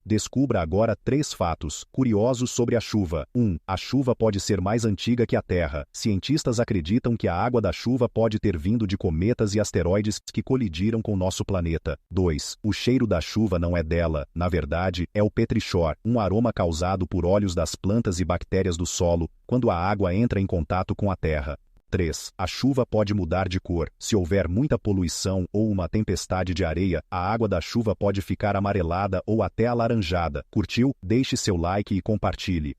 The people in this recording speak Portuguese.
Descubra agora 3 fatos curiosos sobre a chuva. 1. A chuva pode ser mais antiga que a Terra. Cientistas acreditam que a água da chuva pode ter vindo de cometas e asteroides que colidiram com nosso planeta. 2. O cheiro da chuva não é dela, na verdade, é o petrichor, um aroma causado por óleos das plantas e bactérias do solo, quando a água entra em contato com a terra. 3. A chuva pode mudar de cor. Se houver muita poluição ou uma tempestade de areia, a água da chuva pode ficar amarelada ou até alaranjada. Curtiu? Deixe seu like e compartilhe.